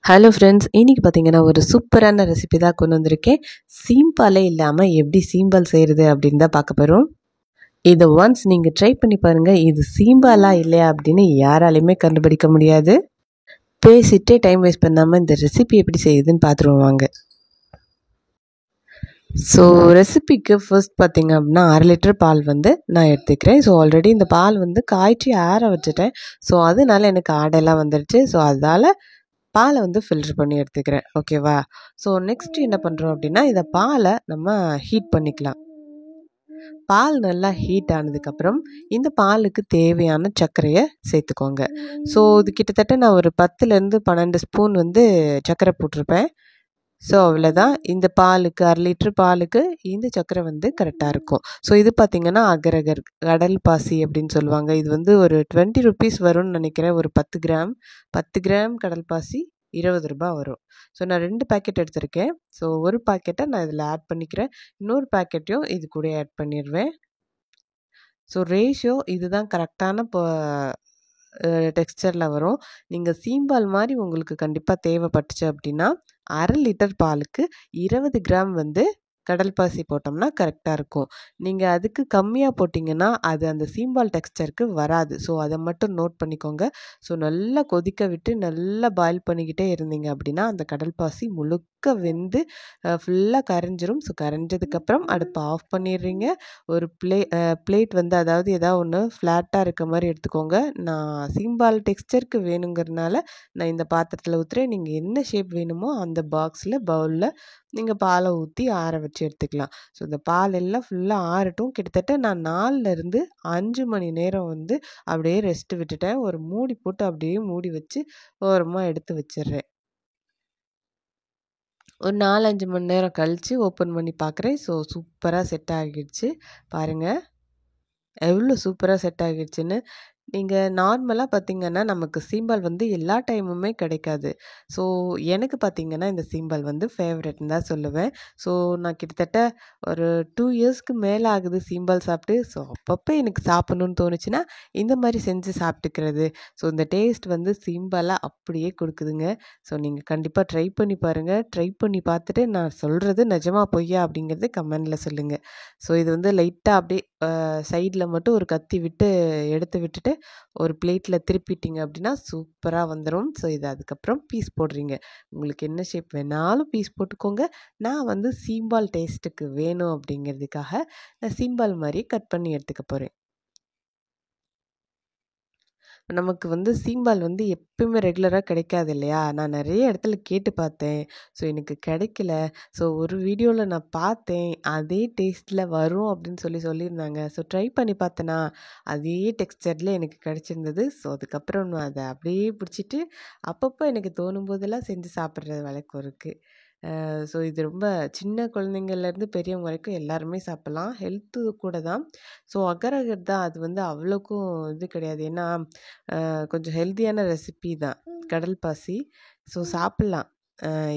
Hello friends, இன்னைக்கு பார்த்தீங்கன்னா ஒரு சூப்பரான ரெசிபி தான் கொண்டு வந்திருக்கேன். சீம்பாலே இல்லாமல் எப்படி சீம்பால் செய்கிறது அப்படின்னு தான் பார்க்க போகிறோம். இதை ஒன்ஸ் நீங்கள் ட்ரை பண்ணி பாருங்கள். இது சீம்பாலா இல்லையா அப்படின்னு யாராலையுமே கண்டுபிடிக்க முடியாது. பேசிட்டே டைம் வேஸ்ட் பண்ணாமல் இந்த ரெசிபி எப்படி செய்யுதுன்னு பார்த்துருவோம் வாங்க. ஸோ ரெசிபிக்கு ஃபர்ஸ்ட் பார்த்திங்க அப்படின்னா 1/2 லிட்டர் பால் நான் எடுத்துக்கிறேன். ஸோ ஆல்ரெடி இந்த பால் காய்ச்சி ஆற வச்சுட்டேன். ஸோ அதனால எனக்கு ஆடையெல்லாம் வந்துடுச்சு. ஸோ அதால் பாலை ஃபில்டர் பண்ணி எடுத்துக்கிறேன். ஓகேவா? ஸோ நெக்ஸ்ட் என்ன பண்ணுறோம் அப்படின்னா, இதை பாலை நம்ம ஹீட் பண்ணிக்கலாம். பால் நல்லா ஹீட் ஆனதுக்கப்புறம் இந்த பாலுக்கு தேவையான சர்க்கரையை சேர்த்துக்கோங்க. ஸோ இது கிட்டத்தட்ட நான் ஒரு 10லேருந்து 12 ஸ்பூன் சர்க்கரை போட்டிருப்பேன். ஸோ அவ்வளோதான். இந்த பாலுக்கு 1/2 லிட்டர் பாலுக்கு இந்த சர்க்கரை கரெக்டாக இருக்கும். ஸோ இது பார்த்திங்கன்னா அகரகர் கடல் பாசி அப்படின்னு சொல்லுவாங்க. இது ஒரு 20 ருபீஸ் வரும்னு நினைக்கிறேன். ஒரு 10 கிராம் கடல் பாசி 20 ரூபாய் வரும். ஸோ நான் 2 பேக்கெட் எடுத்திருக்கேன். ஸோ ஒரு பாக்கெட்டை நான் இதில் ஆட் பண்ணிக்கிறேன். இன்னொரு பேக்கெட்டையும் இது கூட ஆட் பண்ணிடுவேன். ஸோ ரேஷியோ இதுதான் கரெக்டான டெக்ஸ்சரில் வரும். நீங்கள் சீம்பால் மாதிரி உங்களுக்கு கண்டிப்பாக தேவைப்பட்டுச்சு அப்படின்னா 1/2 லிட்டர் பாலுக்கு 20 கிராம் கடல் பாசி போட்டோம்னா கரெக்டாக இருக்கும். நீங்கள் அதுக்கு கம்மியாக போட்டிங்கன்னா அது அந்த சீம்பால் டெக்ஸ்சருக்கு வராது. ஸோ அதை மட்டும் நோட் பண்ணிக்கோங்க. ஸோ நல்லா கொதிக்க விட்டு நல்லா பாயில் பண்ணிக்கிட்டே இருந்தீங்க அப்படின்னா அந்த கடல் பாசி முழுக்க வெந்து ஃபுல்லாக கரைஞ்சிரும். ஸோ கரைஞ்சதுக்கப்புறம் அடுப்பை ஆஃப் பண்ணிடுறீங்க. ஒரு பிளேட் அதாவது ஏதாவது ஒன்று ஃப்ளாட்டாக இருக்க மாதிரி எடுத்துக்கோங்க. நான் சீம்பால் டெக்ஸ்சருக்கு வேணுங்கிறதுனால நான் இந்த பாத்திரத்தில் ஊற்றுறேன். நீங்கள் என்ன ஷேப் வேணுமோ அந்த பாக்ஸில் பவுலில் நீங்கள் பாலை ஊற்றி ஆற வச்சு எடுத்துக்கலாம். ஸோ இந்த பால் எல்லாம் ஃபுல்லாக ஆறட்டும். கிட்டத்தட்ட நான் 4லேருந்து 5 மணி நேரம் அப்படியே ரெஸ்ட் விட்டுட்டேன். ஒரு மூடி போட்டு அப்படியே மூடி வச்சு ஓரமாக எடுத்து வச்சிடுறேன். ஒரு 4-5 மணி நேரம் கழித்து ஓப்பன் பண்ணி பார்க்குறேன். ஸோ சூப்பராக செட் ஆகிடுச்சு. பாருங்கள் எவ்வளோ சூப்பராக செட் ஆகிடுச்சுன்னு. நீங்கள் நார்மலாக பார்த்தீங்கன்னா நமக்கு சீம்பால் எல்லா டைமுமே கிடைக்காது. ஸோ எனக்கு பார்த்தீங்கன்னா இந்த சீம்பால் ஃபேவரெட்னு தான் சொல்லுவேன். ஸோ நான் கிட்டத்தட்ட ஒரு 2 இயர்ஸ்க்கு மேலே ஆகுது சீம்பால் சாப்பிட்டு. ஸோ அப்பப்போ எனக்கு சாப்பிட்ணுன்னு தோணுச்சுன்னா இந்த மாதிரி செஞ்சு சாப்பிட்டுக்கிறது. ஸோ இந்த டேஸ்ட் சீம்பாலாக அப்படியே கொடுக்குதுங்க. ஸோ நீங்கள் கண்டிப்பாக ட்ரை பண்ணி பாருங்கள். ட்ரை பண்ணி பார்த்துட்டு நான் சொல்கிறது நிஜமா பொய்யா அப்படிங்கிறது கமெண்டில் சொல்லுங்கள். ஸோ இது லைட்டாக அப்படியே சைடில் மட்டும் ஒரு கத்தி விட்டு எடுத்து விட்டுட்டு ஒரு பிளேட்டில் திருப்பிட்டிங்க அப்படின்னா சூப்பராக வந்துடும். ஸோ இது அதுக்கப்புறம் பீஸ் போடுறீங்க. உங்களுக்கு என்ன ஷேப் வேணாலும் பீஸ் போட்டுக்கோங்க. நான் சீம்பால் டேஸ்ட்டுக்கு வேணும் அப்படிங்கிறதுக்காக நான் சீம்பால் மாதிரி கட் பண்ணி எடுத்துக்க போகிறேன். நமக்கு சீம்பால் எப்பயுமே ரெகுலராக கிடைக்காது இல்லையா? நான் நிறைய இடத்துல கேட்டு பார்த்தேன். ஸோ எனக்கு கிடைக்கல. ஸோ ஒரு வீடியோவில் நான் பார்த்தேன். அதே டேஸ்ட்டில் வரும் அப்படின்னு சொல்லியிருந்தாங்க. ஸோ ட்ரை பண்ணி பார்த்தேனா அதே டெக்ஸ்சரில் எனக்கு கிடச்சிருந்தது. ஸோ அதுக்கப்புறம் நான் அதை அப்படியே பிடிச்சிட்டு அப்பப்போ எனக்கு தோணும் போதெல்லாம் செஞ்சு சாப்பிட்ற வழக்கம் இருக்குது. ஸோ இது ரொம்ப சின்ன குழந்தைங்கள்லேருந்து பெரியவங்க வரைக்கும் எல்லாருமே சாப்பிட்லாம். ஹெல்த்து கூட தான். ஸோ அகர் தான் அது அவ்வளோக்கும் இது கிடையாது. ஏன்னா கொஞ்சம் ஹெல்த்தியான ரெசிபி தான் கடல் பாசி. ஸோ சாப்பிட்லாம்.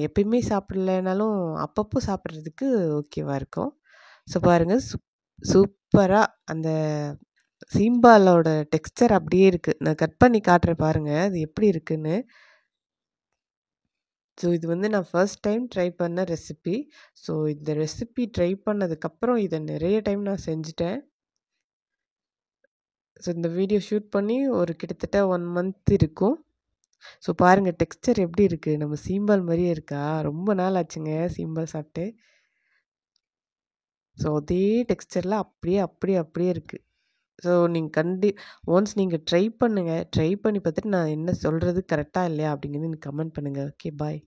எப்பயுமே சாப்பிட்லனாலும் அப்பப்போ சாப்பிட்றதுக்கு ஓகேவாக இருக்கும். ஸோ பாருங்கள் சூப்பராக அந்த சீம்பாலோட டெக்ஸ்சர் அப்படியே இருக்குது. நான் கட் பண்ணி காட்டுறேன் பாருங்கள் அது எப்படி இருக்குன்னு. ஸோ இது நான் ஃபர்ஸ்ட் டைம் ட்ரை பண்ண ரெசிபி. ஸோ இந்த ரெசிபி ட்ரை பண்ணதுக்கப்புறம் இதை நிறைய டைம் நான் செஞ்சுட்டேன். ஸோ இந்த வீடியோ ஷூட் பண்ணி ஒரு கிட்டத்தட்ட 1 மந்த் இருக்கும். ஸோ பாருங்கள் டெக்ஸ்சர் எப்படி இருக்குது. நம்ம சீம்பால் மாதிரியே இருக்கா? ரொம்ப நாள் ஆச்சுங்க சீம்பால் சாப்பிட்டு. ஸோ அதே டெக்ஸ்சரில் அப்படியே இருக்குது. ஸோ நீங்கள் ஒன்ஸ் நீங்கள் ட்ரை பண்ணுங்கள். ட்ரை பண்ணி பார்த்துட்டு நான் என்ன சொல்கிறது கரெக்டாக இல்லையா அப்படிங்கிறது எனக்கு கமெண்ட் பண்ணுங்கள். Okay bye.